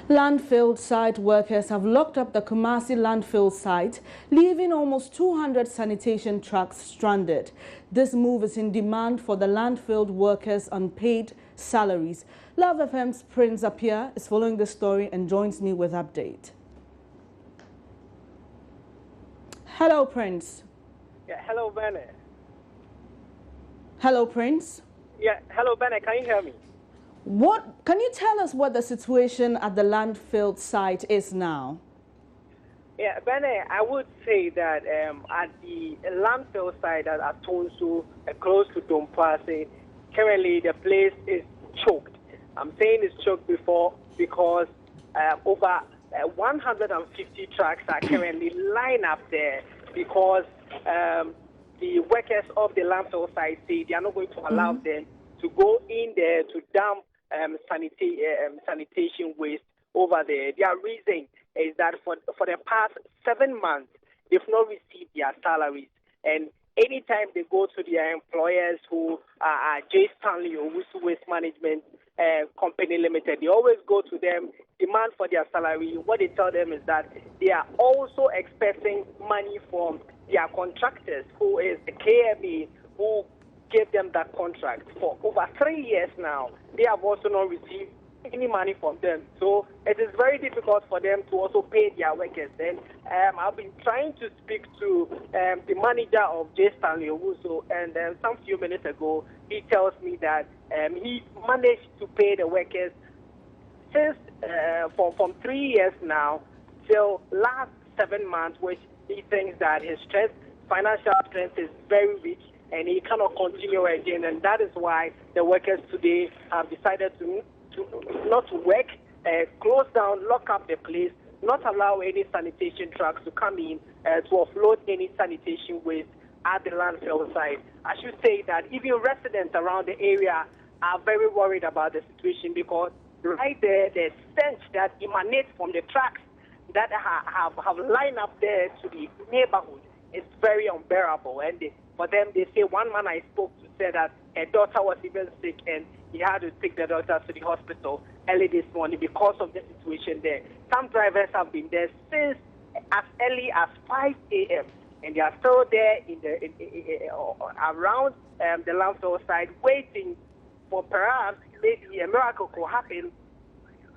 Landfill site workers have locked up the Kumasi landfill site, leaving almost 200 sanitation trucks stranded. This move is in demand for the landfill workers' unpaid salaries. Love FM's Prince Appiah is following the story and joins me with update. Hello, Prince. Yeah, hello, Bennett. Hello, Prince. Yeah, hello, Bennett. Can you hear me? Can you tell us what the situation at the landfill site is now? Yeah, Bennett, I would say that at the landfill site at Owusu, close to Dompase, currently the place is choked. I'm saying it's choked because over 150 trucks are currently lined up there because the workers of the landfill site say they are not going to allow them to go in there to dump sanitation waste over there. Their reason is that for the past 7 months, they've not received their salaries. And anytime they go to their employers who are J. Stanley Owusu Waste Management Company Limited, they always go to them, demand for their salary. What they tell them is that they are also expecting money from their contractors, who is the KMA, who gave them that contract for over 3 years now. They have also not received any money from them. So it is very difficult for them to also pay their workers. And I've been trying to speak to the manager of J. Stanley Owusu, and some few minutes ago, he tells me that he managed to pay the workers since from 3 years now till last 7 months, which he thinks that his financial strength is very weak, and he cannot continue again, and that is why the workers today have decided to not work, close down, lock up the place, not allow any sanitation trucks to come in to offload any sanitation waste at the landfill site. I should say that even residents around the area are very worried about the situation because right there, the stench that emanates from the trucks that have lined up there to the neighborhood is very unbearable. And for them, they say, one man I spoke to said that her daughter was even sick and he had to take the daughter to the hospital early this morning because of the situation there. Some drivers have been there since as early as 5 a.m. and they are still there around the landfill site waiting for perhaps maybe a miracle could happen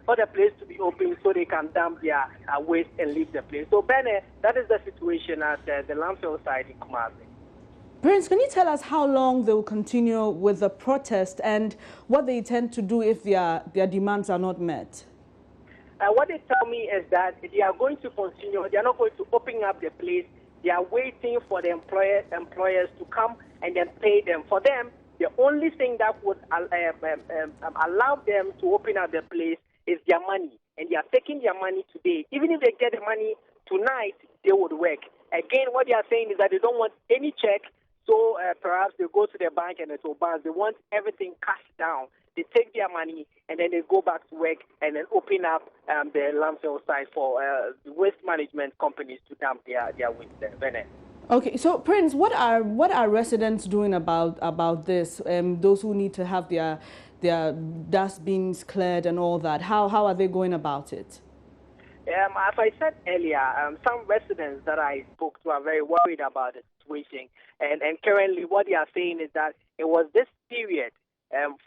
for the place to be open so they can dump their waste and leave the place. So, Bennett, that is the situation at the landfill site in Kumasi. Prince, can you tell us how long they will continue with the protest and what they intend to do if their demands are not met? What they tell me is that they are going to continue. They are not going to open up the place. They are waiting for the employers to come and then pay them. For them, the only thing that would allow them to open up the place is their money. And they are taking their money today. Even if they get the money tonight, they would work. Again, what they are saying is that they don't want any check. So perhaps they go to the bank and it will bounce. They want everything cash down. They take their money and then they go back to work and then open up the landfill site for the waste management companies to dump their waste there. Okay, so Prince, what are residents doing about this? Those who need to have their dustbins cleared and all that. How are they going about it? As I said earlier, some residents that I spoke to are very worried about the situation. And currently what they are saying is that it was this period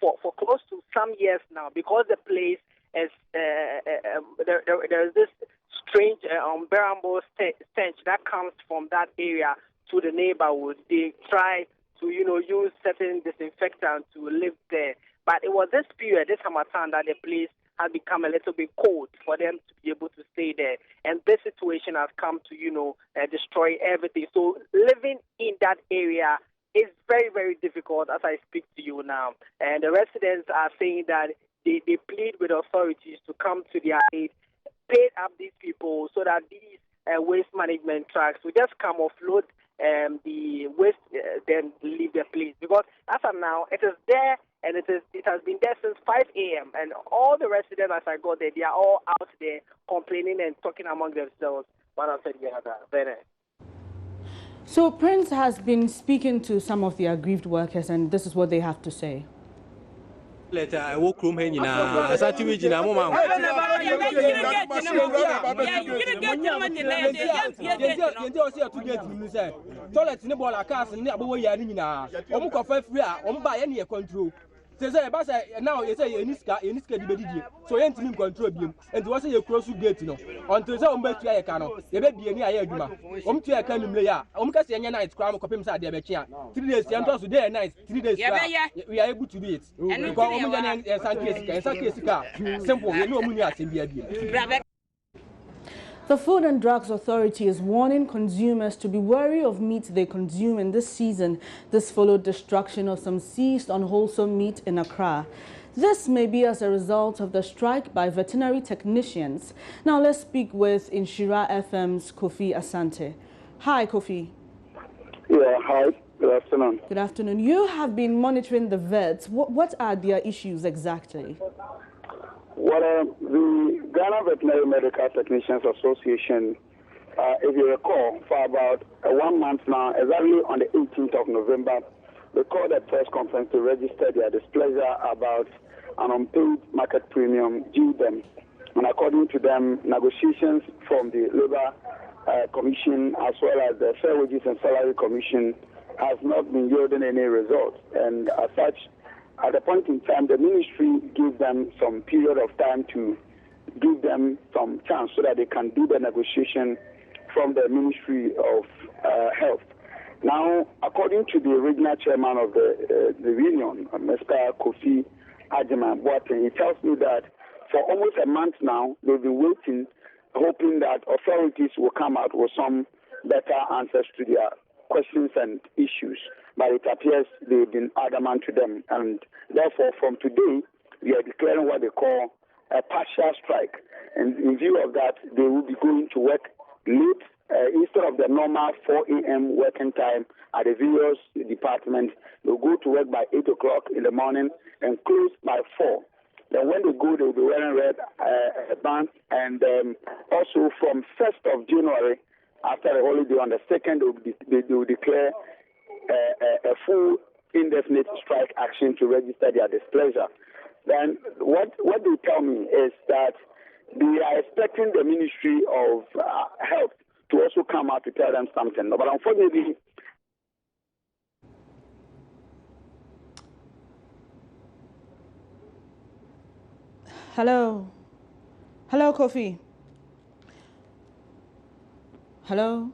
for close to some years now, because the place is there's this strange, unbearable stench that comes from that area to the neighborhood. They try to, use certain disinfectants to live there. But it was this period, this Ramadan, that the place has become a little bit cold for them to be able to stay there. And this situation has come to, destroy everything. So living in that area is very, very difficult as I speak to you now. And the residents are saying that they plead with authorities to come to their aid, pay up these people so that these waste management trucks will just come offload the waste, then leave the place. Because as of now, it is there, and it has been there since 5 a.m. And all the residents, as I got there, they are all out there complaining and talking among themselves, one after the other. So Prince has been speaking to some of the aggrieved workers, and this is what they have to say. Let walk room hanging. As I TV, Mama. Toilet in the ball, a cast and never way. Omuka 5 years, buy any control. Says now you say in this car, so you ain't him control him, and was a cross gate, until some bet you cannot. You may be any idea. To a kind of layer, Omcas and night crime of him side the 3 days, and today night, 3 days. We are able to do it. And go simple, you know, money in the The Food and Drugs Authority is warning consumers to be wary of meat they consume in this season. This followed destruction of some seized unwholesome meat in Accra. This may be as a result of the strike by veterinary technicians. Now let's speak with Inshira FM's Kofi Asante. Hi, Kofi. Yeah, hi. Good afternoon. Good afternoon. You have been monitoring the vets. What are their issues exactly? Well, the Ghana Veterinary Medical Technicians Association, if you recall, for about 1 month now, exactly on the 18th of November, they called a press conference to register their displeasure about an unpaid market premium due them. And according to them, negotiations from the Labour Commission as well as the Fair Wages and Salary Commission has not been yielding any results. And as such, at a point in time, the ministry gave them some period of time to give them some chance so that they can do the negotiation from the Ministry of Health. Now, according to the original chairman of the union, Mr. Kofi Ajiman Boateng, he tells me that for almost a month now, they've been waiting, hoping that authorities will come out with some better answers to their questions and issues. But it appears they've been adamant to them. And therefore, from today, we are declaring what they call a partial strike. And in view of that, they will be going to work late instead of the normal 4 a.m. working time at the various departments. They'll go to work by 8 o'clock in the morning and close by 4. Then when they go, they'll be wearing red bands. And also from 1st of January, after the holiday on the 2nd, they will declare a full indefinite strike action to register their displeasure. Then what they tell me is that they are expecting the Ministry of Health to also come out to tell them something. But unfortunately, Hello, Kofi. Hello,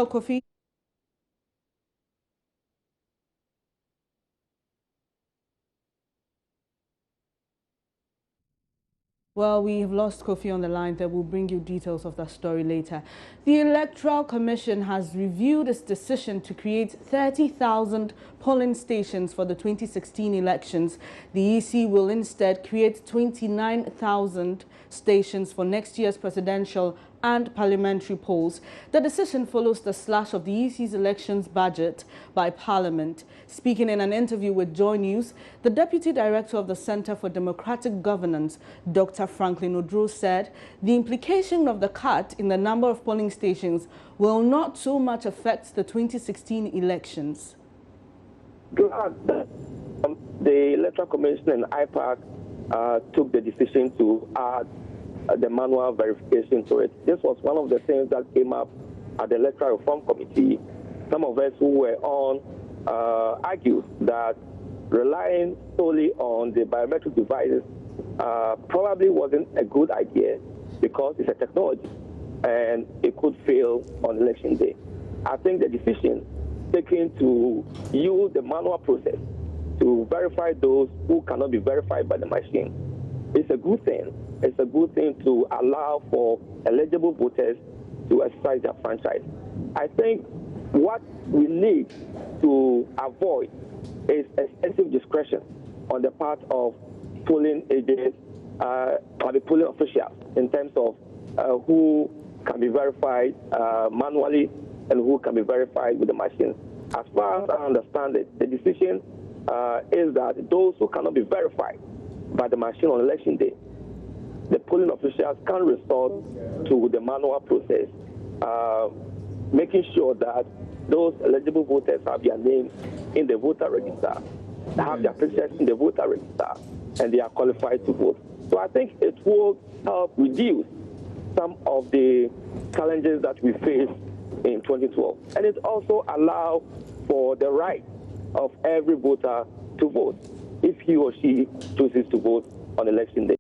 Kofi. Well, we have lost Kofi on the line. That will bring you details of that story later. The Electoral Commission has reviewed its decision to create 30,000 polling stations for the 2016 elections. The EC will instead create 29,000 stations for next year's presidential and parliamentary polls. The decision follows the slash of the EC's elections budget by Parliament. Speaking in an interview with Joy News, the Deputy Director of the Center for Democratic Governance, Dr. Franklin Odro, said the implication of the cut in the number of polling stations will not so much affect the 2016 elections. The Electoral Commission and IPAC took the decision to add the manual verification to it. This was one of the things that came up at the Electoral Reform Committee. Some of us who were on argued that relying solely on the biometric devices probably wasn't a good idea because it's a technology and it could fail on election day. I think the decision taken to use the manual process to verify those who cannot be verified by the machine is a good thing. It's a good thing to allow for eligible voters to exercise their franchise. I think what we need to avoid is excessive discretion on the part of polling agents or the polling officials in terms of who can be verified manually and who can be verified with the machine. As far as I understand it, the decision is that those who cannot be verified by the machine on election day, the polling officials can resort to the manual process, making sure that those eligible voters have their names in the voter register, have their pictures in the voter register, and they are qualified to vote. So I think it will help reduce some of the challenges that we faced in 2012. And it also allows for the right of every voter to vote if he or she chooses to vote on election day.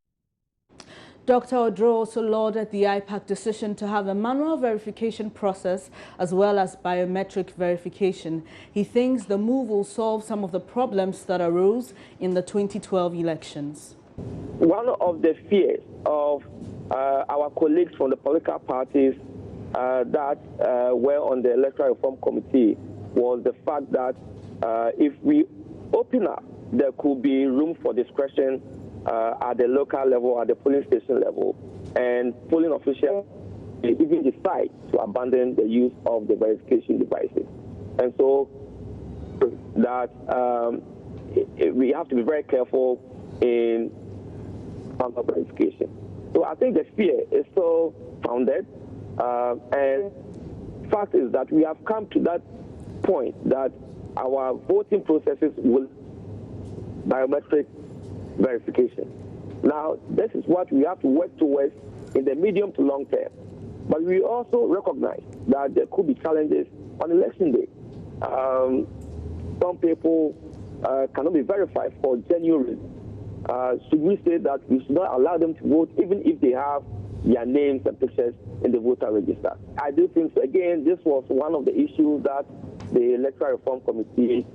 Dr. Odro also lauded the IPAC decision to have a manual verification process as well as biometric verification. He thinks the move will solve some of the problems that arose in the 2012 elections. One of the fears of our colleagues from the political parties that were on the Electoral Reform Committee was the fact that if we open up, there could be room for discretion at the local level, at the polling station level, and polling officials even decide to abandon the use of the verification devices. And so that we have to be very careful in manual verification. So I think the fear is so founded, and fact is that we have come to that point that our voting processes will biometric verification. Now, this is what we have to work towards in the medium to long term. But we also recognize that there could be challenges on election day. Some people cannot be verified for genuine reasons. Should we say that we should not allow them to vote even if they have their names and pictures in the voter register? I do think, so. Again, this was one of the issues that the Electoral Reform Committee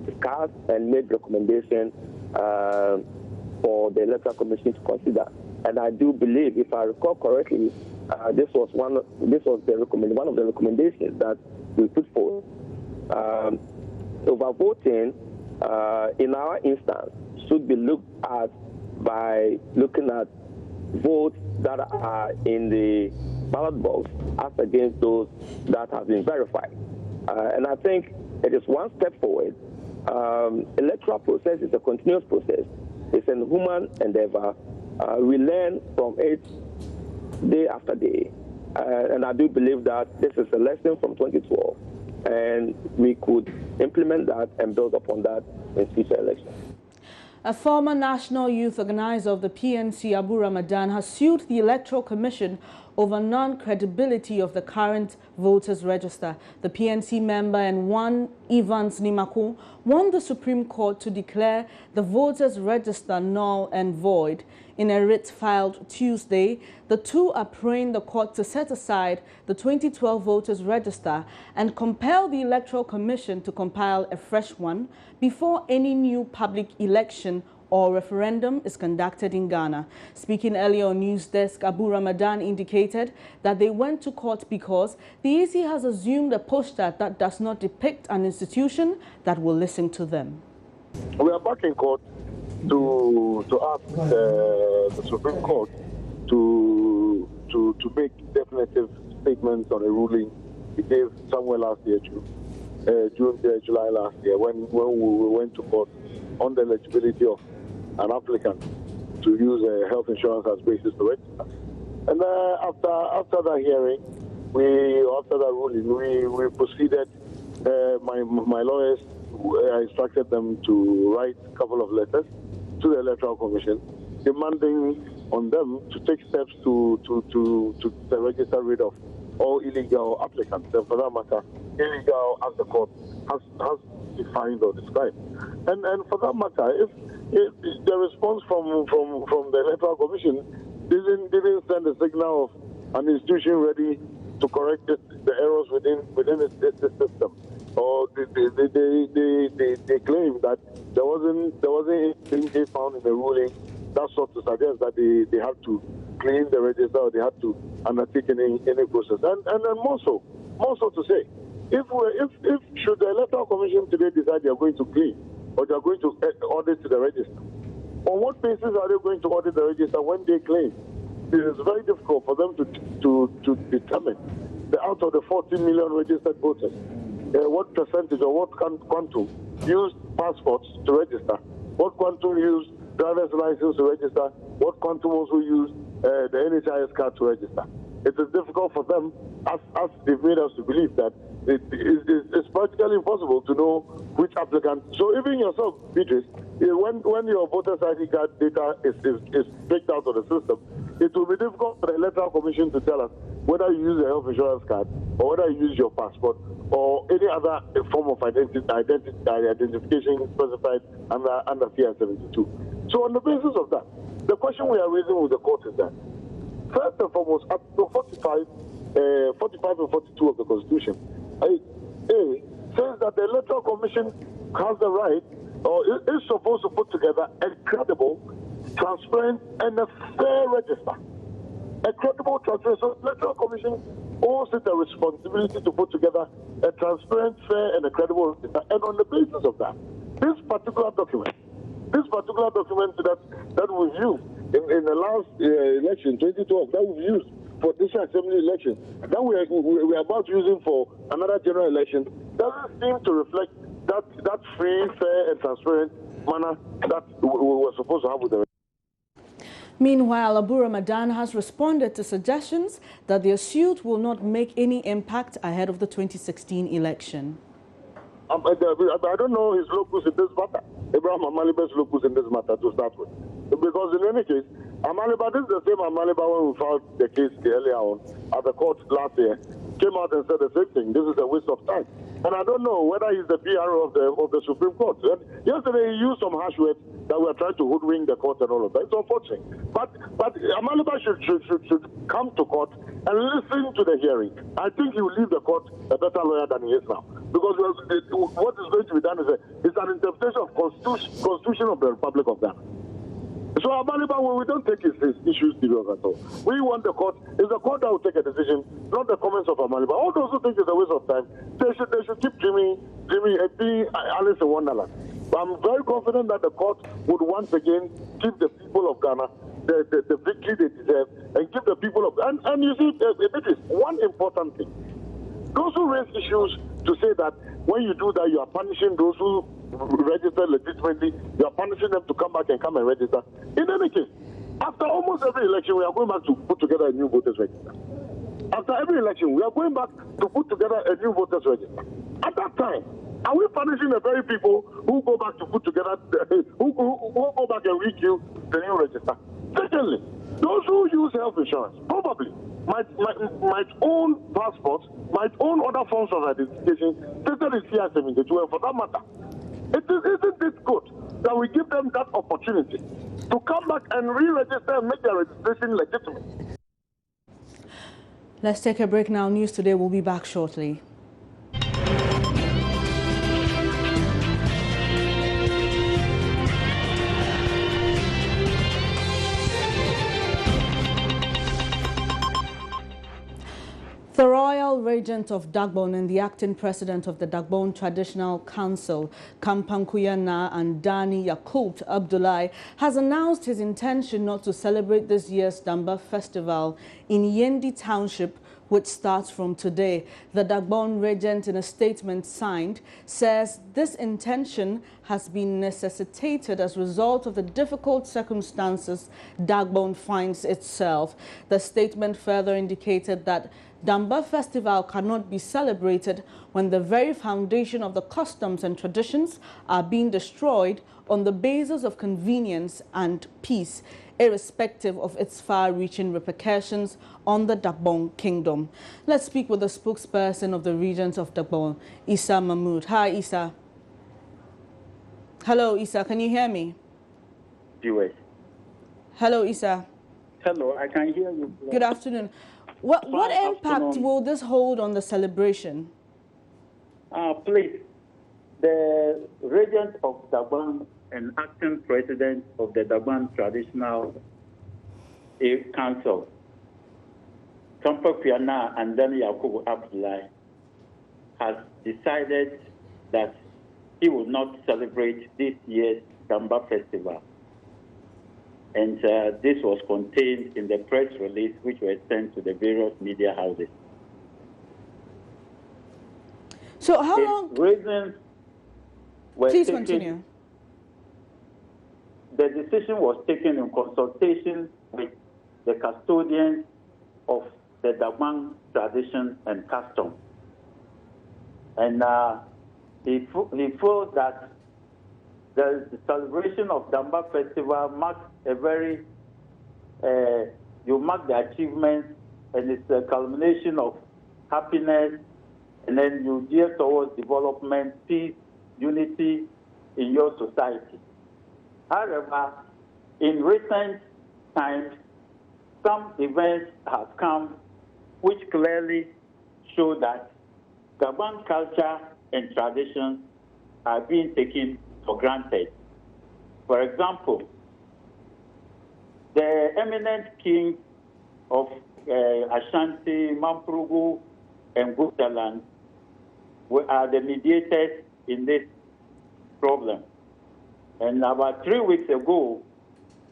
discussed and made recommendations for the Electoral Commission to consider. And I do believe, if I recall correctly, this was one of the recommendations that we put forward. Overvoting, in our instance, should be looked at by looking at votes that are in the ballot box as against those that have been verified. And I think it is one step forward. Electoral process is a continuous process. It's a human endeavor. We learn from it day after day. And I do believe that this is a lesson from 2012. And we could implement that and build upon that in future elections. A former national youth organizer of the PNC, Abu Ramadan, has sued the Electoral Commission over non-credibility of the current voters' register. The PNC member and one Evans Nimako won the Supreme Court to declare the voters' register null and void. In a writ filed Tuesday, the two are praying the court to set aside the 2012 voters' register and compel the Electoral Commission to compile a fresh one before any new public election or referendum is conducted in Ghana. Speaking earlier on News Desk, Abu Ramadan indicated that they went to court because the EC has assumed a posture that does not depict an institution that will listen to them. We are back in court to ask the Supreme Court to make definitive statements on a ruling it gave somewhere last year, July last year, when we went to court on the eligibility of an applicant to use health insurance as basis to register. And after that hearing, after that ruling, we proceeded. My lawyers instructed them to write a couple of letters to the Electoral Commission, demanding on them to take steps to register rid of all illegal applicants. And for that matter, illegal as the court has defined or described. And for that matter, if the response from the Electoral Commission didn't send a signal of an institution ready to correct the errors within its system, or they claim that there wasn't anything they found in the ruling that sort of suggest that they have to clean the register or they have to undertake any process. And then more so to say, if should the Electoral Commission today decide they are going to clean or they are going to audit the register, on what basis are they going to audit the register when they claim? It is very difficult for them to determine out of the 40 million registered voters, what percentage or what quantum used passports to register, what quantum used driver's license to register, what quantum also used the NHIS card to register. it is difficult for them, as they've made us to believe, that it's practically impossible to know which applicant. So even yourself, Beatrice, when your voter's ID card data is picked out of the system, it will be difficult for the Electoral Commission to tell us whether you use a health insurance card or whether you use your passport or any other form of identification specified under CR 72. So on the basis of that, the question we are raising with the court is that, first and foremost, Article 45 and 42 of the Constitution, A, says that the Electoral Commission has the right, or is supposed to put together a credible, transparent, and a fair register. A credible, transparent. So the Electoral Commission owes it the responsibility to put together a transparent, fair, and a credible register. And on the basis of that, this particular document that we've used in the last election, 2012, that we've used for this assembly election, that we are about using for another general election, doesn't seem to reflect that free, fair, and transparent manner that we were supposed to have with the. Meanwhile, Abu Ramadan has responded to suggestions that their suit will not make any impact ahead of the 2016 election. I don't know his locus in this matter, Abraham Amaliba's locus in this matter to start with. Because in any case, Amaliba, this is the same Amaliba when we filed the case earlier on at the court last year, came out and said the same thing. This is a waste of time. And I don't know whether he's the PRO of the Supreme Court. And yesterday he used some harsh words that were trying to hoodwink the court and all of that. It's unfortunate. But Amaliba should come to court and listen to the hearing. I think he will leave the court a better lawyer than he is now. Because what is going to be done is an interpretation of Constitution of the Republic of Ghana. So Amaliba, we don't take his issues serious at all. We want the court. It's the court that will take a decision, not the comments of Amaliba. All those who think it's a waste of time, they should keep dreaming and being Alice in Wonderland. But I'm very confident that the court would once again give the people of Ghana the victory they deserve, and give the people of and you see, it is one important thing. Those who raise issues to say that when you do that, you are punishing those who register legitimately, you are punishing them to come back and register. In any case, after almost every election, we are going back to put together a new voters register. After every election, we are going back to put together a new voters register. At that time, are we punishing the very people who go back to put together, who go back and requeue the new register? Secondly, those who use health insurance probably might own passports, might own other forms of identification, stated in CR 72, and for that matter, isn't it good that we give them that opportunity to come back and re-register and make their registration legitimate? Let's take a break now. News Today will be back shortly. The Royal Regent of Dagbon and the acting president of the Dagbon Traditional Council, Kampankuyana and Dani Yakub Abdullahi, has announced his intention not to celebrate this year's Damba Festival in Yendi Township, which starts from today. The Dagbon Regent, in a statement signed, says this intention has been necessitated as a result of the difficult circumstances Dagbon finds itself. The statement further indicated that Damba Festival cannot be celebrated when the very foundation of the customs and traditions are being destroyed on the basis of convenience and peace, irrespective of its far-reaching repercussions on the Dagbon Kingdom. Let's speak with the spokesperson of the Regent of Dagbon, Issa Mahmood. Hi, Issa. Hello, Issa. Can you hear me? Viewers. Hello, Issa. Hello, I can hear you. Good afternoon. What impact will this hold on the celebration? Please, the Regent of Dagbon and acting president of the Dagbon Traditional Council, Kampankuyana and Dani Yakub Abdullahi, has decided that he will not celebrate this year's Damba Festival. And this was contained in the press release which was sent to the various media houses. So how long? Reasons were Please taken, continue. The decision was taken in consultation with the custodians of the Dagbang tradition and custom. And he feels that the celebration of Damba Festival marks a very, you mark the achievements, and it's a culmination of happiness, and then you gear towards development, peace, unity in your society. However, in recent times, some events have come which clearly show that Dagbang culture and traditions are being taken for granted. For example, the eminent king of Ashanti, Mampurugu, and Gutaland are the mediators in this problem. And about 3 weeks ago,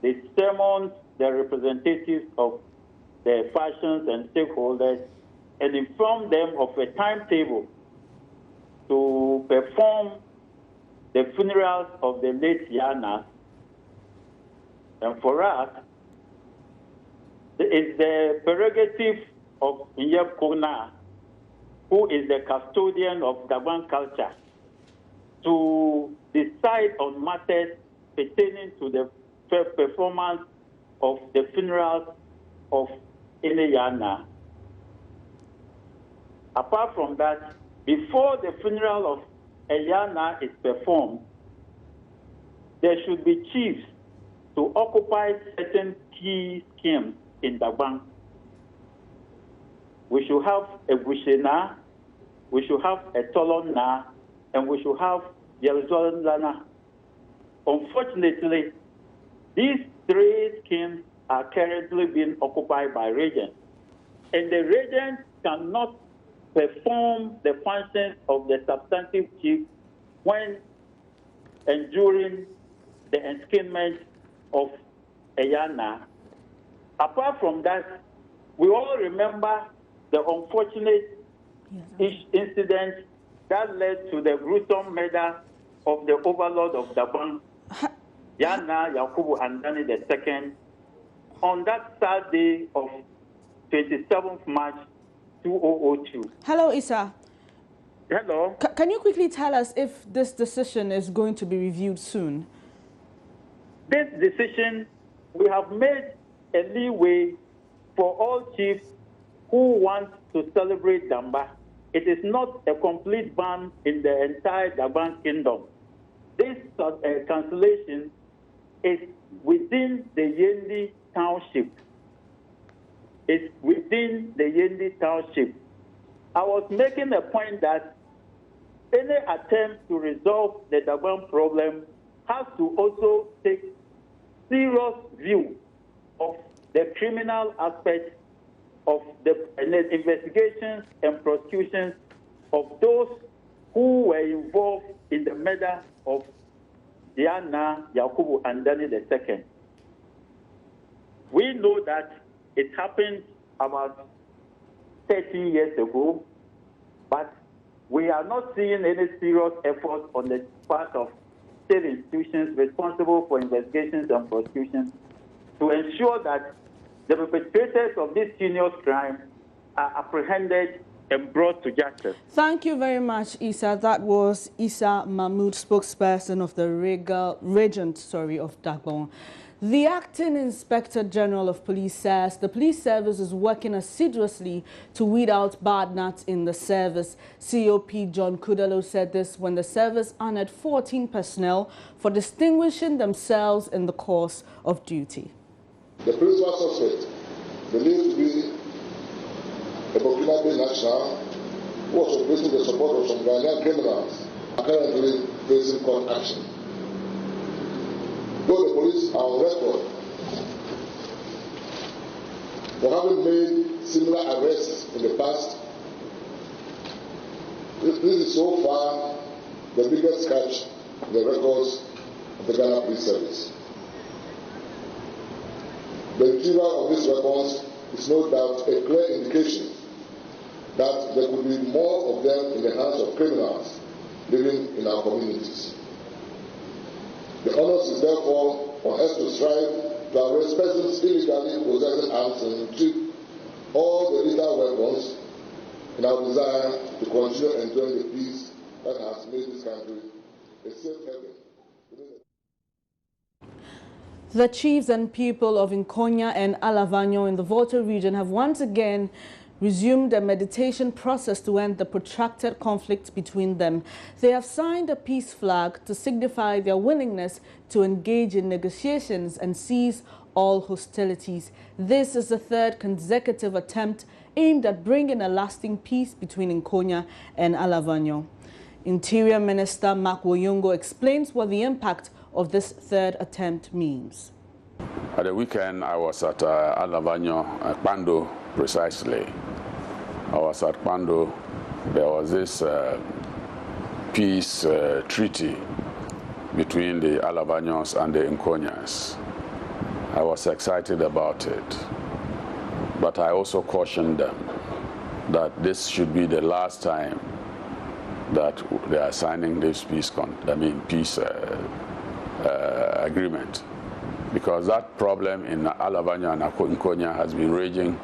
they summoned the representatives of the factions and stakeholders and informed them of a timetable to perform the funerals of the late Yana. And for us, it is the prerogative of Nyeb Kona, who is the custodian of Dagbang culture, to decide on matters pertaining to the performance of the funerals of Yana. Apart from that, before the funeral of Yana is performed, there should be chiefs to occupy certain key schemes in Dagbang. We should have a Gushena, we should have a Tolona, and we should have Yelzolana. Unfortunately, these 3 schemes are currently being occupied by regents, and the regents cannot perform the functions of the substantive chief when and during the enskillment of Yana. Apart from that, we all remember the unfortunate incident that led to the gruesome murder of the overlord of Dagbang, Yana Yakubu Andani II, on that Saturday of 27th March 2002. Hello, Issa. Hello. Can you quickly tell us if this decision is going to be reviewed soon? This decision, we have made a leeway for all chiefs who want to celebrate Damba. It is not a complete ban in the entire Dagbang kingdom. This cancellation is within the Yendi township. It's within the Yendi township. I was making a point that any attempt to resolve the Dagbang problem has to also take serious view of the criminal aspect of the investigations and prosecutions of those who were involved in the murder of Yana Yakubu Andani II. We know that it happened about 13 years ago, but we are not seeing any serious effort on the part of state institutions responsible for investigations and prosecutions to ensure that the perpetrators of this heinous crime are apprehended and brought to justice. Thank you very much, Issa. That was Issa Mahmood, spokesperson of the Regent of Dagbang. The Acting Inspector General of Police says the police service is working assiduously to weed out bad nuts in the service. COP John Kudalo said this when the service honored 14 personnel for distinguishing themselves in the course of duty. The principal suspect, believed to be a Burkina national, who was operating the support of some Ghanaian criminals, are currently facing court action. Though the police are on record for having made similar arrests in the past, this is so far the biggest scratch in the records of the Ghana Police Service. The retrieval of these weapons is no doubt a clear indication that there could be more of them in the hands of criminals living in our communities. The onus is therefore on us to strive to arrest persons illegally possessing arms and retrieve all the lethal weapons in our desire to continue enjoying the peace that has made this country a safe haven. The chiefs and people of Nkonya and Alavanyo in the Volta region have once again resumed a meditation process to end the protracted conflict between them. They have signed a peace flag to signify their willingness to engage in negotiations and cease all hostilities. This is the third consecutive attempt aimed at bringing a lasting peace between Nkonya and Alavanyo. Interior Minister Mark Woyongo explains what the impact of this third attempt means. At the weekend, I was at Alavanyo, Kwadwo precisely. I was at Kwadwo. There was this peace treaty between the Alavanyos and the Nkonyas. I was excited about it, but I also cautioned them that this should be the last time that they are signing this peace agreement, because that problem in Alavanyo and Nkonya has been raging,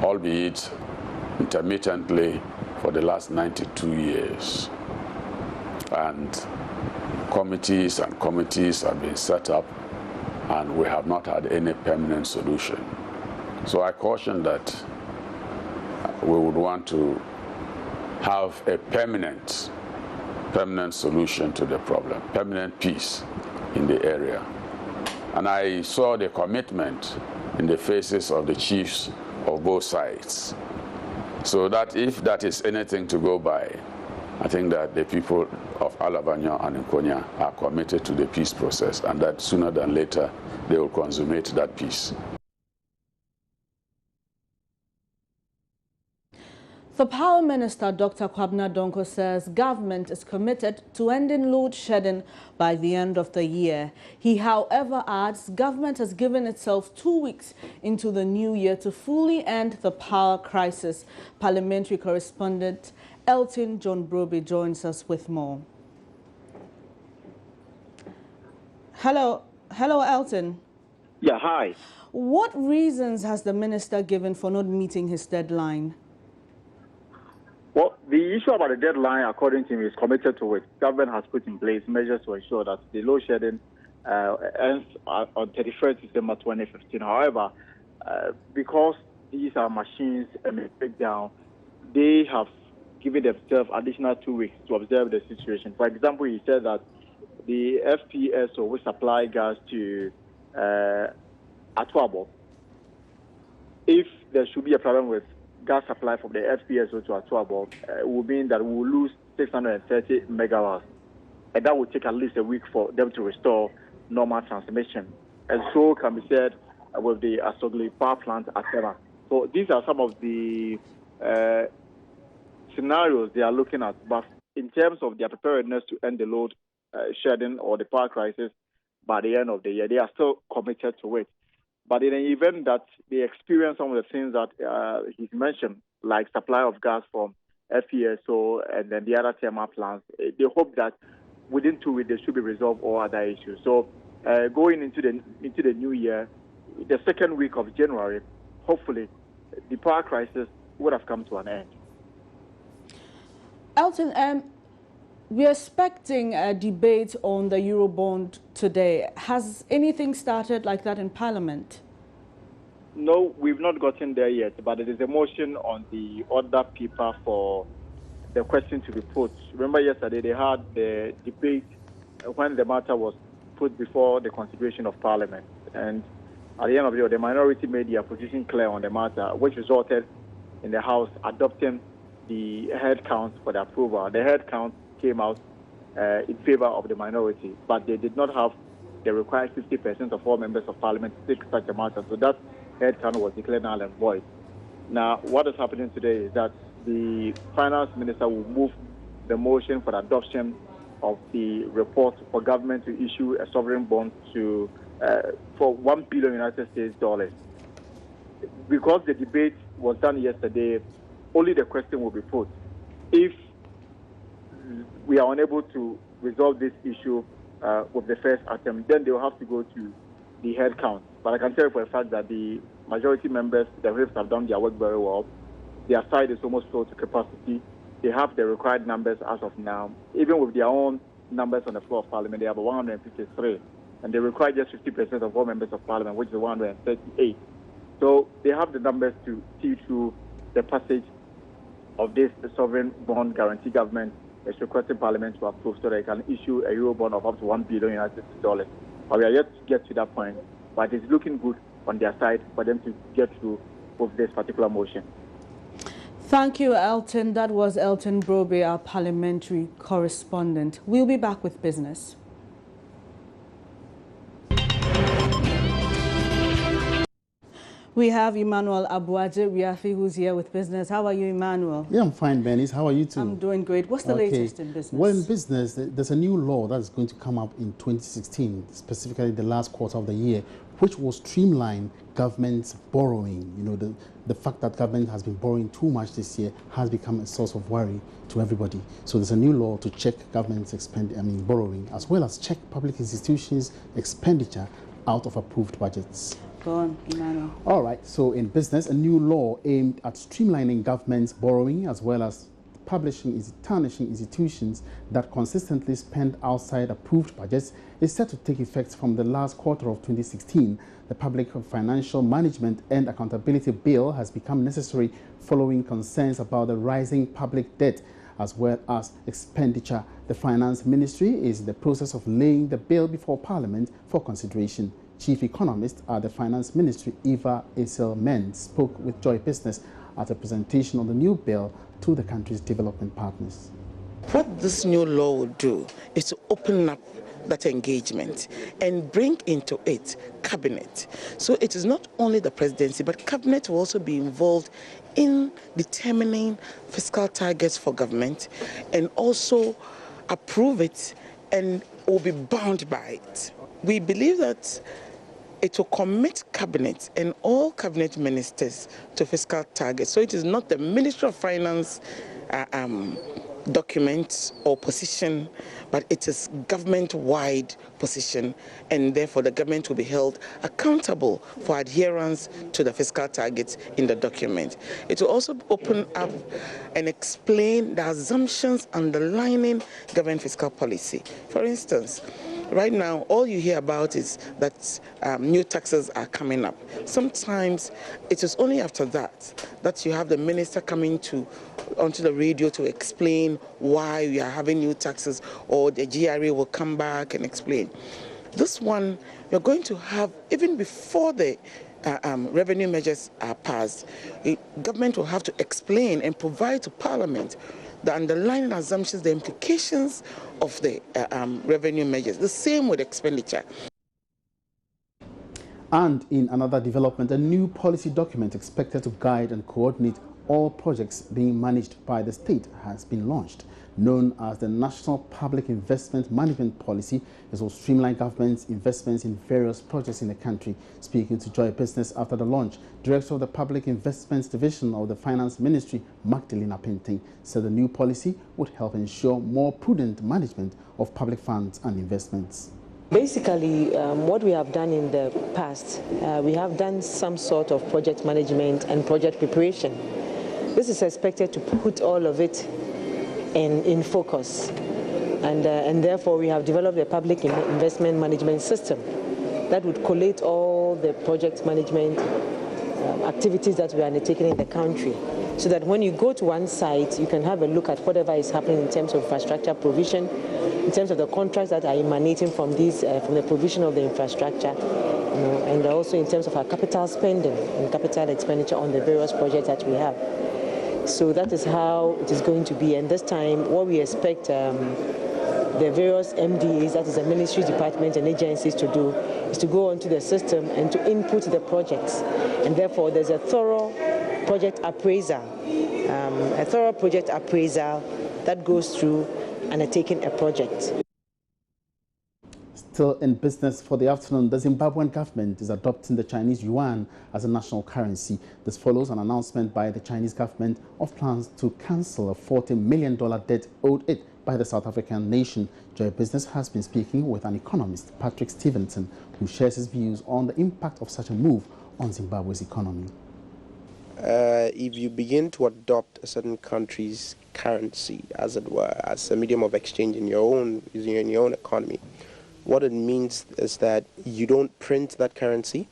albeit intermittently, for the last 92 years. And committees have been set up, and we have not had any permanent solution. So I caution that we would want to have a permanent solution to the problem, permanent peace in the area. And I saw the commitment in the faces of the chiefs of both sides. So that if that is anything to go by, I think that the people of Alavanyo and Nkonya are committed to the peace process, and that sooner than later they will consummate that peace. The Power Minister, Dr. Kwabena Donko, says government is committed to ending load shedding by the end of the year. He, however, adds government has given itself 2 weeks into the new year to fully end the power crisis. Parliamentary correspondent Elton John Broby joins us with more. Hello, Elton. Yeah, hi. What reasons has the minister given for not meeting his deadline? Well, the issue about the deadline, according to him, is committed to it. Government has put in place measures to ensure that the load shedding ends on 31st December 2015. However, because these are machines and they break down, they have given themselves additional 2 weeks to observe the situation. For example, he said that the FPSO will supply gas to Atwabo. If there should be a problem with gas supply from the FPSO to Atwabo, it will mean that we will lose 630 megawatts. And that will take at least a week for them to restore normal transmission. And so can be said with the Asogli power plant at Tema. So these are some of the scenarios they are looking at. But in terms of their preparedness to end the load shedding or the power crisis by the end of the year, they are still committed to it. But in an event that they experience some of the things that he's mentioned, like supply of gas from FPSO and then the other thermal plants, they hope that within 2 weeks they should be resolved all other issues. So going into the new year, the second week of January, hopefully the power crisis would have come to an end. Elton, we're expecting a debate on the Eurobond today. Has anything started like that in Parliament? No, we've not gotten there yet, but there is a motion on the order paper for the question to be put. Remember yesterday they had the debate when the matter was put before the consideration of Parliament. And at the end of the day, the minority made their position clear on the matter, which resulted in the House adopting the head count for the approval. The head count came out in favor of the minority, but they did not have the required 50% of all members of Parliament to take such a matter. So that head count was declared null and void. Now, what is happening today is that the Finance Minister will move the motion for the adoption of the report for government to issue a sovereign bond to for $1 billion United States dollars. Because the debate was done yesterday, only the question will be put. If we are unable to resolve this issue with the first attempt, then they will have to go to the head count. But I can tell you for a fact that the majority members, the whips have done their work very well. Their side is almost full to capacity. They have the required numbers as of now. Even with their own numbers on the floor of Parliament, they have 153. And they require just 50% of all members of Parliament, which is 138. So they have the numbers to see through the passage of this sovereign bond guarantee government. It's requesting Parliament to approve so they can issue a Euro bond of up to $1 billion United States. But we are yet to get to that point. But it's looking good on their side for them to get through with this particular motion. Thank you, Elton. That was Elton Brobe, our parliamentary correspondent. We'll be back with business. We have Emmanuel Abuaje-Riafi, who's here with business. How are you, Emmanuel? Yeah, I'm fine, Bernice. How are you too? I'm doing great. What's the latest in business? Well, in business, there's a new law that's going to come up in 2016, specifically the last quarter of the year, which will streamline government's borrowing. You know, the fact that government has been borrowing too much this year has become a source of worry to everybody. So there's a new law to check government's borrowing, as well as check public institutions' expenditure out of approved budgets. Go on, Emmanuel. All right, so in business, a new law aimed at streamlining government's borrowing as well as tarnishing institutions that consistently spend outside approved budgets is set to take effect from the last quarter of 2016. The Public Financial Management and Accountability Bill has become necessary following concerns about the rising public debt as well as expenditure. The Finance Ministry is in the process of laying the bill before Parliament for consideration. Chief Economist at the Finance Ministry, Eva Esel-Men, spoke with Joy Business at a presentation on the new bill to the country's development partners. What this new law will do is to open up that engagement and bring into it cabinet. So it is not only the presidency, but cabinet will also be involved in determining fiscal targets for government and also approve it and will be bound by it. We believe that it will commit cabinet and all cabinet ministers to fiscal targets. So it is not the Ministry of Finance document or position, but it is government-wide position, and therefore the government will be held accountable for adherence to the fiscal targets in the document. It will also open up and explain the assumptions underlining government fiscal policy. For instance, right now, all you hear about is that new taxes are coming up. Sometimes it is only after that you have the minister coming onto the radio to explain why we are having new taxes, or the GRA will come back and explain. This one, you're going to have, even before the revenue measures are passed, the government will have to explain and provide to Parliament the underlying assumptions, the implications of the revenue measures. The same with expenditure. And in another development, a new policy document expected to guide and coordinate all projects being managed by the state has been launched. Known as the National Public Investment Management Policy, it will streamline government's investments in various projects in the country. Speaking to Joy Business after the launch, Director of the Public Investments Division of the Finance Ministry, Magdalena Penting, said the new policy would help ensure more prudent management of public funds and investments. Basically, what we have done in the past, we have done some sort of project management and project preparation. This is expected to put all of it in focus, and therefore we have developed a public investment management system that would collate all the project management activities that we are undertaking in the country, so that when you go to one site, you can have a look at whatever is happening in terms of infrastructure provision, in terms of the contracts that are emanating from from the provision of the infrastructure, and also in terms of our capital spending and capital expenditure on the various projects that we have. So that is how it is going to be. And this time, what we expect the various MDAs, that is the ministry, departments, and agencies, to do is to go onto the system and to input the projects. And therefore, there's a thorough project appraisal, that goes through undertaking a project. Still in business for the afternoon, the Zimbabwean government is adopting the Chinese yuan as a national currency. This follows an announcement by the Chinese government of plans to cancel a $40 million debt owed it by the South African nation. Joy Business has been speaking with an economist, Patrick Stevenson, who shares his views on the impact of such a move on Zimbabwe's economy. If you begin to adopt a certain country's currency, as it were, as a medium of exchange in your own economy, what it means is that you don't print that currency,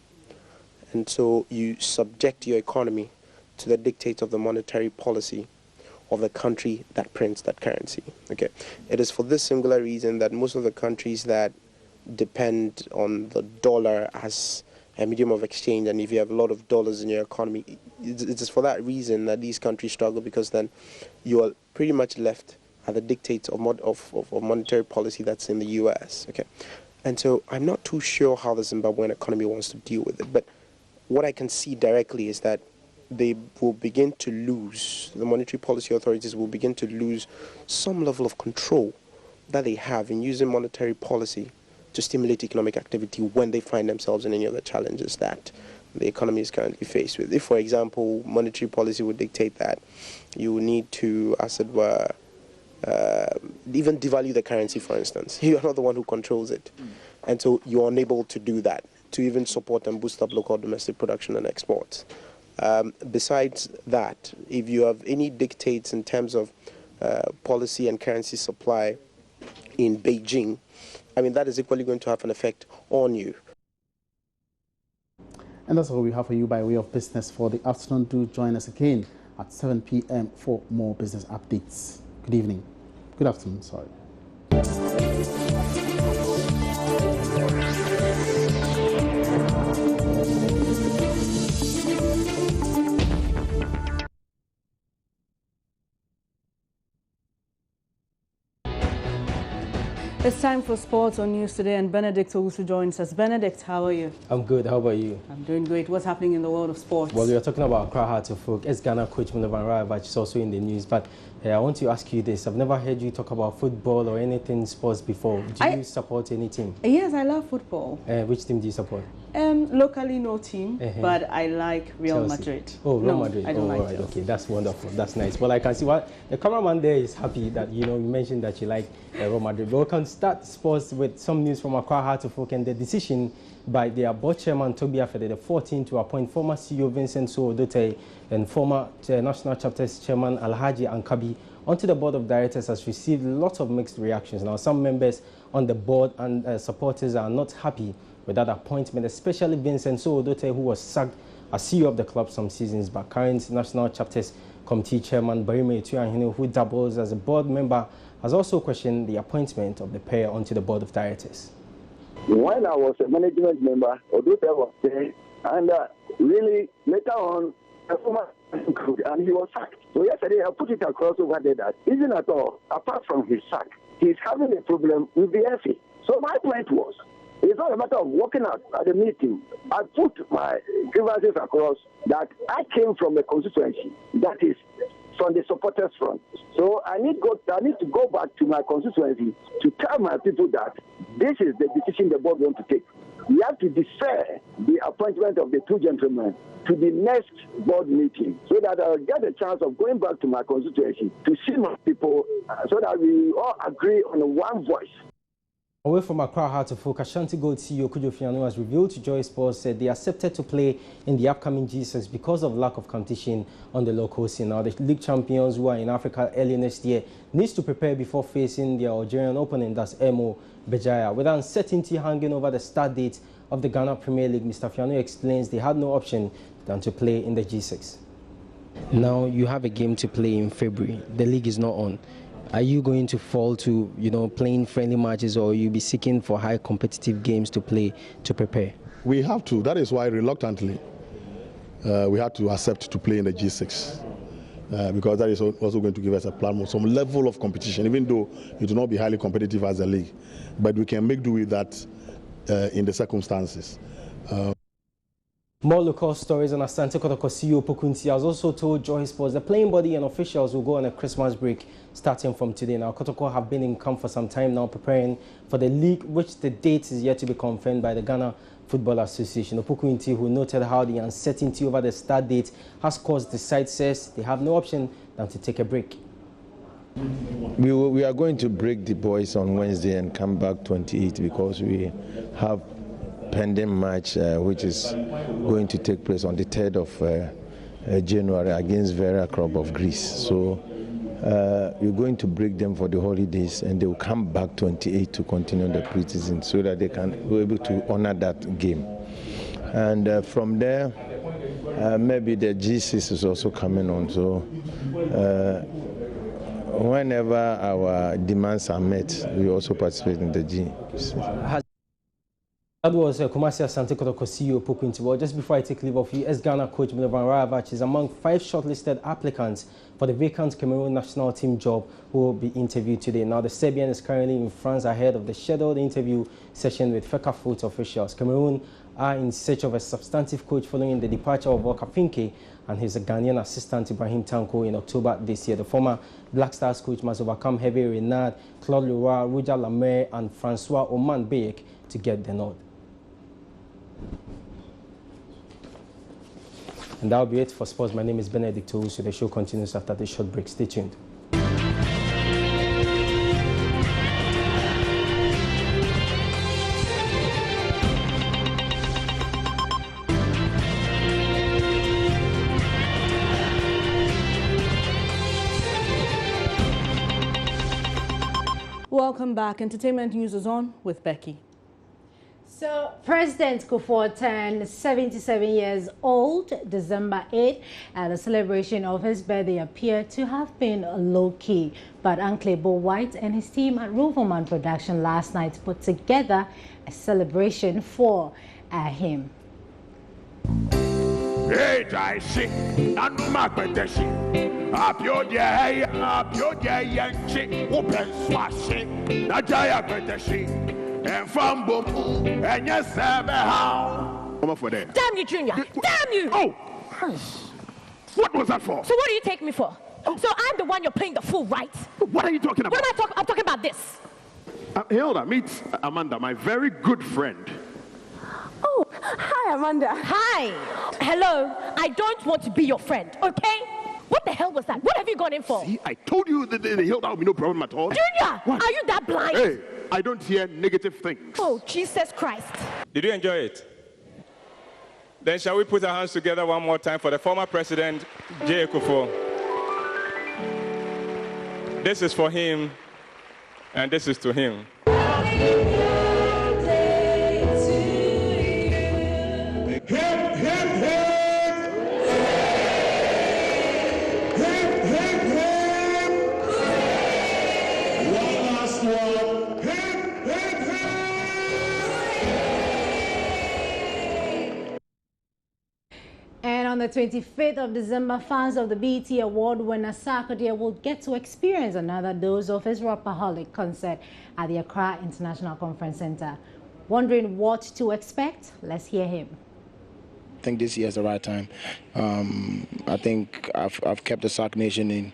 and so you subject your economy to the dictates of the monetary policy of the country that prints that currency. Okay, it is for this singular reason that most of the countries that depend on the dollar as a medium of exchange, and if you have a lot of dollars in your economy, it is for that reason that these countries struggle, because then you are pretty much left at the dictates of monetary policy that's in the US. Okay, and so I'm not too sure how the Zimbabwean economy wants to deal with it, but what I can see directly is that they will begin to lose, the monetary policy authorities will begin to lose some level of control that they have in using monetary policy to stimulate economic activity when they find themselves in any of the challenges that the economy is currently faced with. If, for example, monetary policy would dictate that you need to, as it were, even devalue the currency, for instance, you are not the one who controls it. And so you are unable to do that, to even support and boost up local domestic production and exports. Besides that, if you have any dictates in terms of policy and currency supply in Beijing, I mean, that is equally going to have an effect on you. And that's all we have for you by way of business for the afternoon. Do join us again at 7 p.m. for more business updates. Good evening. Good afternoon, sorry. It's time for Sports on News Today, and Benedict Owusu joins us. Benedict, how are you? I'm good. How about you? I'm doing great. What's happening in the world of sports? Well, we are talking about Accra Hearts of Oak. Ex-Ghana coach Munovan Raivach is also in the news. But I want to ask you this. I've never heard you talk about football or anything sports before. Do you support any team? Yes, I love football. Which team do you support? Locally, no team, but I like Real Chelsea. Madrid. Oh, Real Madrid. I don't like right. Chelsea. Okay, that's wonderful. That's nice. Well, I can see what the cameraman there is happy that you mentioned that you like Real Madrid. But we can start sports with some news from Accra Hearts of Oak and the decision by their board chairman Toby Afede the 14th to appoint former CEO Vincent Sowodote and former National Chapters Chairman Alhaji Ankabi onto the board of directors has received lots of mixed reactions. Now, some members on the board and supporters are not happy with that appointment, especially Vincent Sowodote, who was sacked as CEO of the club some seasons back. Current National Chapters Committee Chairman Barima Etuahene, who doubles as a board member, has also questioned the appointment of the pair onto the board of directors. When I was a management member, Odote was there, and really later on, and he was sacked. So yesterday I put it across over there that even at all, apart from his sack, he's having a problem with the FA. So my point was, it's not a matter of walking out at the meeting. I put my grievances across that I came from a constituency that is from the supporters front. So I need to go back to my constituency to tell my people that this is the decision the board wants to take. We have to defer the appointment of the two gentlemen to the next board meeting so that I'll get a chance of going back to my constituency to see my people so that we all agree on one voice. Away from Accra Hearts of Oak, Ashanti Gold CEO Kwadwo Fiano has revealed to Joy Sports that they accepted to play in the upcoming G6 because of lack of competition on the local scene. Now, the league champions who are in Africa early next year needs to prepare before facing their Algerian opponent, that's Emo Bejaya. With uncertainty hanging over the start date of the Ghana Premier League, Mr. Fiano explains they had no option than to play in the G6. Now, you have a game to play in February. The league is not on. Are you going to fall to, playing friendly matches, or you be seeking for high competitive games to play to prepare? We have to. That is why reluctantly we had to accept to play in the G6 because that is also going to give us a platform, some level of competition, even though it will not be highly competitive as a league. But we can make do with that in the circumstances. More local stories on Asante Kotoko CEO Pokunti has also told Joy Sports the playing body and officials will go on a Christmas break starting from today. Now, Kotoko have been in camp for some time now preparing for the league, which the date is yet to be confirmed by the Ghana Football Association. Opokunti, who noted how the uncertainty over the start date has caused the side, says they have no option than to take a break. We are going to break the boys on Wednesday and come back 28 because we have pending match, which is going to take place on the 3rd of January against Vera Club of Greece. So we're going to break them for the holidays, and they will come back 28 to continue the preseason so that they can be able to honor that game. And from there, maybe the G6 is also coming on. So whenever our demands are met, we also participate in the G6. That was Kumasi Asante Kotoko CEO Popinti. Well, just before I take leave of you, Ghana coach Milovan Rajavach is among 5 shortlisted applicants for the vacant Cameroon national team job who will be interviewed today. Now, the Serbian is currently in France ahead of the scheduled interview session with FECAFOOT officials. Cameroon are in search of a substantive coach following the departure of Walker Finke and his Ghanaian assistant Ibrahim Tanko in October this year. The former Black Stars coach must overcome Hervé Renard, Claude Leroy, Roger Lamaire, and Francois Oman Bayek to get the nod. And that will be it for sports. My name is Benedict Owusu. The show continues after this short break. Stay tuned. Welcome back. Entertainment News is on with Becky. So, President Kwadwo turned 77 years old December 8, and the celebration of his birthday appeared to have been low-key. But Uncle Bo White and his team at Roverman Production last night put together a celebration for him. And from Boom, and yes, how? Come for that. Damn you, Junior! Damn you! Oh! What was that for? So what do you take me for? So I'm the one you're playing the fool, right? What are you talking about? What am I talking? I'm talking about this. Hilda, meet Amanda, my very good friend. Oh, hi, Amanda. Hi. Hello. I don't want to be your friend, okay? What the hell was that? What have you gone in for? See, I told you that Hilda will be no problem at all. Junior, what? Are you that blind? Hey, I don't hear negative things. Oh, Jesus Christ. Did you enjoy it? Then shall we put our hands together one more time for the former president, J. Kufuor. This is for him, and this is to him. And on the 25th of December, fans of the BET Award winner Sarkodie will get to experience another dose of his Rapaholic concert at the Accra International Conference Center. Wondering what to expect? Let's hear him. I think this year is the right time. I think I've kept the Sac Nation in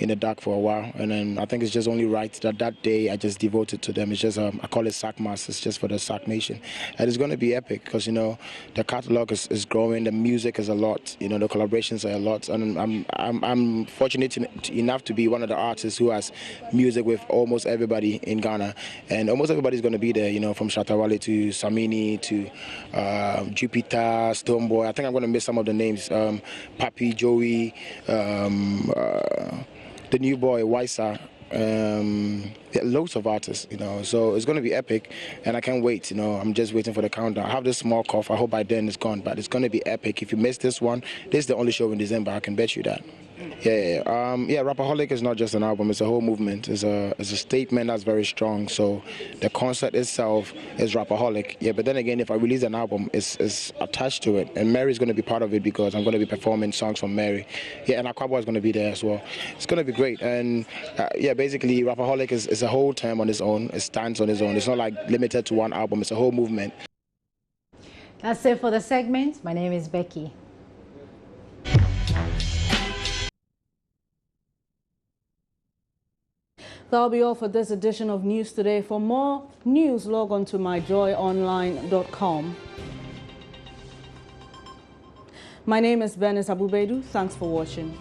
the dark for a while, and then I think it's just only right that day I just devoted to them. It's just I call it Sac Masters, just for the Sac Nation, and it's going to be epic because the catalog is growing, the music is a lot, the collaborations are a lot, and I'm fortunate enough to be one of the artists who has music with almost everybody in Ghana, and almost everybody's going to be there. From Shatawale to Samini to Jupiter, Stonebwoy. I think I'm going to miss some of the names. Papi, Joey, the new boy, Waisa. Loads of artists, so it's going to be epic, and I can't wait. I'm just waiting for the countdown. I have this small cough. I hope by then it's gone, but it's going to be epic. If you miss this one, this is the only show in December. I can bet you that. Yeah. Rapaholic is not just an album; it's a whole movement. It's a statement that's very strong. So the concert itself is Rapaholic. Yeah, but then again, if I release an album, it's attached to it, and Mary's going to be part of it because I'm going to be performing songs from Mary. Yeah, and Kwadwo is going to be there as well. It's going to be great, and basically Rapaholic is a whole term on its own. It stands on its own. It's not like limited to one album. It's a whole movement. That's it for the segment. My name is Becky. That'll be all for this edition of News Today. For more news, log on to myjoyonline.com. My name is Bernice Abubedu. Thanks for watching.